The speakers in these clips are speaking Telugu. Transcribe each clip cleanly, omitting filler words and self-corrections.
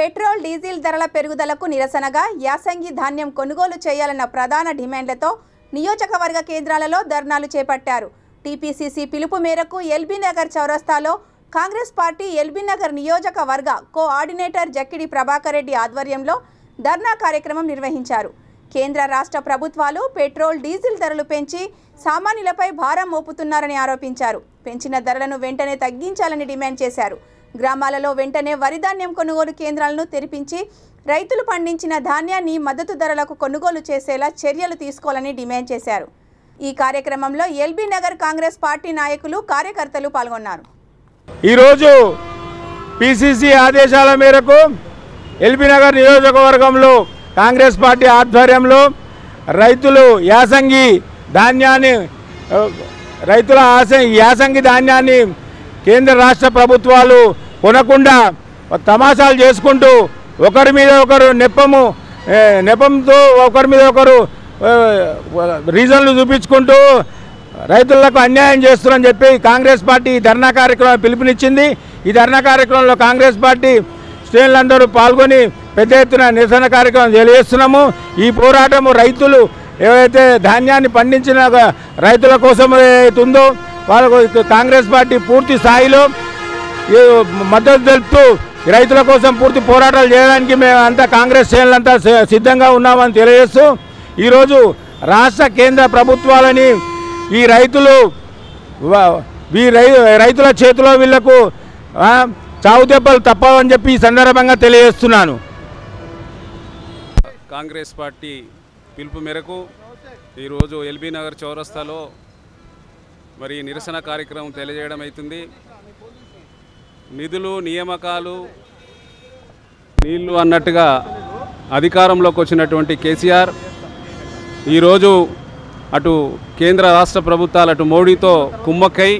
పెట్రోల్ డీజిల్ ధరల పెరుగుదలకు నిరసనగా యాసంగి ధాన్యం కొనుగోలు చేయాలన్న ప్రధాన డిమాండ్లతో నియోజకవర్గ కేంద్రాలలో ధర్నాలు చేపట్టారు. టీపీసీసీ పిలుపు మేరకు ఎల్బీ నగర్ చౌరస్తాలో కాంగ్రెస్ పార్టీ ఎల్బీ నగర్ నియోజకవర్గ కోఆర్డినేటర్ జక్కిడి ప్రభాకర్ రెడ్డి ఆధ్వర్యంలో ధర్నా కార్యక్రమం నిర్వహించారు. కేంద్ర రాష్ట్ర ప్రభుత్వాలు పెట్రోల్ డీజిల్ ధరలు పెంచి సామాన్యులపై భారం మోపుతున్నారని ఆరోపించారు. పెంచిన ధరలను వెంటనే తగ్గించాలని డిమాండ్ చేశారు. గ్రామాలలో వెంటనే వరి ధాన్యం కొనుగోలు కేంద్రాలను తెరిపించి రైతులు పండించిన ధాన్యాన్ని మద్దతు ధరలకు కొనుగోలు చేసేలా చర్యలు తీసుకోవాలని డిమాండ్ చేశారు. ఈ కార్యక్రమంలో ఎల్బీ నగర్ కాంగ్రెస్ పార్టీ నాయకులు కార్యకర్తలు పాల్గొన్నారు. ఈరోజు పీసీసీ ఆదేశాల మేరకు ఎల్బీ నగర్ నియోజకవర్గంలో కాంగ్రెస్ పార్టీ ఆధ్వర్యంలో రైతులు యాసంగి ధాన్యాన్ని కేంద్ర రాష్ట్ర ప్రభుత్వాలు కొనకుండా తమాషాలు చేసుకుంటూ ఒకరి మీద ఒకరు నెపంతో ఒకరి మీద ఒకరు రీజన్లు చూపించుకుంటూ రైతులకు అన్యాయం చేస్తున్నారని చెప్పి కాంగ్రెస్ పార్టీ ధర్నా కార్యక్రమం పిలుపునిచ్చింది. ఈ ధర్నా కార్యక్రమంలో కాంగ్రెస్ పార్టీ శ్రేణులందరూ పాల్గొని పెద్ద ఎత్తున నిరసన కార్యక్రమం తెలియజేస్తున్నాము. ఈ పోరాటము రైతులు ఏవైతే ధాన్యాన్ని పండించిన రైతుల కోసం ఏదైతుందో వాళ్ళకు కాంగ్రెస్ పార్టీ పూర్తి స్థాయిలో మద్దతు తెలుపుతూ రైతుల కోసం పూర్తి పోరాటాలు చేయడానికి మేమంతా కాంగ్రెస్ శ్రేణులంతా సిద్ధంగా ఉన్నామని తెలియజేస్తూ ఈరోజు రాష్ట్ర కేంద్ర ప్రభుత్వాలని ఈ రైతుల చేతిలో వీళ్లకు చావు దెబ్బలు తప్పవని చెప్పి ఈ సందర్భంగా తెలియజేస్తున్నాను. కాంగ్రెస్ పార్టీ పిలుపు మేరకు ఈరోజు ఎల్బీ నగర్ చౌరస్తాలో మరి నిరసన కార్యక్రమం తెలియజేయడం అవుతుంది. నిధులు నియామకాలు నీళ్లు అన్నట్టుగా అధికారంలోకి వచ్చినటువంటి కేసీఆర్ ఈరోజు అటు కేంద్ర రాష్ట్ర ప్రభుత్వాలు అటు మోడీతో కుమ్మక్కై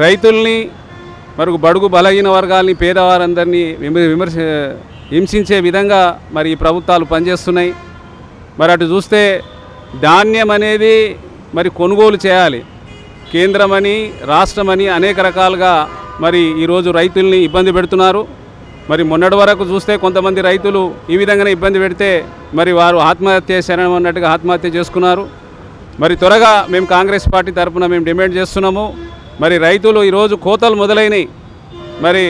రైతుల్ని మరుగు బడుగు బలహీన వర్గాల్ని పేదవారందరినీ హింసించే విధంగా మరి ఈ ప్రభుత్వాలు పనిచేస్తున్నాయి. మరి అటు చూస్తే ధాన్యం అనేది మరి కొనుగోలు చేయాలి. కేంద్రమని రాష్ట్రమని అనేక రకాలుగా మరి ఈరోజు రైతుల్ని ఇబ్బంది పెడుతున్నారు. మరి మొన్నటి వరకు చూస్తే కొంతమంది రైతులు ఈ విధంగానే ఇబ్బంది పెడితే మరి వారు ఆత్మహత్య శరణం అన్నట్టుగా ఆత్మహత్య చేసుకున్నారు. మరి త్వరగా మేము కాంగ్రెస్ పార్టీ తరఫున మేము డిమాండ్ చేస్తున్నాము. మరి రైతులు ఈరోజు కోతలు మొదలైనవి. మరి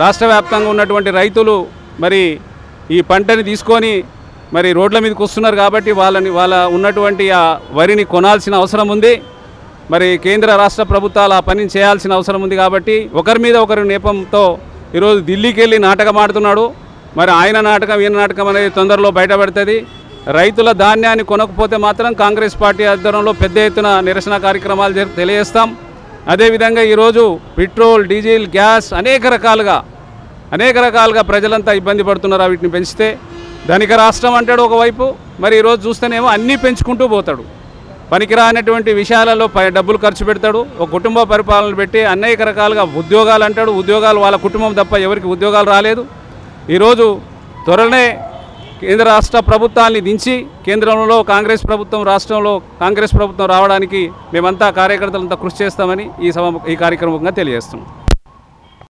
రాష్ట్ర వ్యాప్తంగా ఉన్నటువంటి రైతులు మరి ఈ పంటని తీసుకొని మరి రోడ్ల మీదకి వస్తున్నారు కాబట్టి వాళ్ళ ఉన్నటువంటి ఆ వరిని కొనాల్సిన అవసరం ఉంది. మరి కేంద్ర రాష్ట్ర ప్రభుత్వాలు ఆ పనిని చేయాల్సిన అవసరం ఉంది కాబట్టి ఒకరి మీద ఒకరి నేపంతో ఈరోజు ఢిల్లీకి వెళ్ళి నాటకం ఆడుతున్నాడు. మరి ఆయన నాటకం ఈయన నాటకం అనేది తొందరలో బయటపడుతుంది. రైతుల ధాన్యాన్ని కొనకపోతే మాత్రం కాంగ్రెస్ పార్టీ ఆధ్వర్యంలో పెద్ద ఎత్తున నిరసన కార్యక్రమాలు తెలియజేస్తాం. అదేవిధంగా ఈరోజు పెట్రోల్ డీజిల్ గ్యాస్ అనేక రకాలుగా ప్రజలంతా ఇబ్బంది పడుతున్నారు. వీటిని పెంచితే ధనిక రాష్ట్రం అంటాడు ఒకవైపు, మరి ఈరోజు చూస్తేనేమో అన్నీ పెంచుకుంటూ పోతాడు. పనికిరానటువంటి విషయాలలో డబ్బులు ఖర్చు పెడతాడు. ఒక కుటుంబ పరిపాలన పెట్టి అనేక రకాలుగా ఉద్యోగాలు అంటాడు. ఉద్యోగాలు వాళ్ళ కుటుంబం తప్ప ఎవరికి ఉద్యోగాలు రాలేదు. ఈరోజు త్వరనే కేంద్ర రాష్ట్ర ప్రభుత్వాన్ని దించి కేంద్రంలో కాంగ్రెస్ ప్రభుత్వం రాష్ట్రంలో కాంగ్రెస్ ప్రభుత్వం రావడానికి మేమంతా కార్యకర్తలంతా కృషి చేస్తామని ఈ కార్యక్రమంగా తెలియజేస్తున్నాం.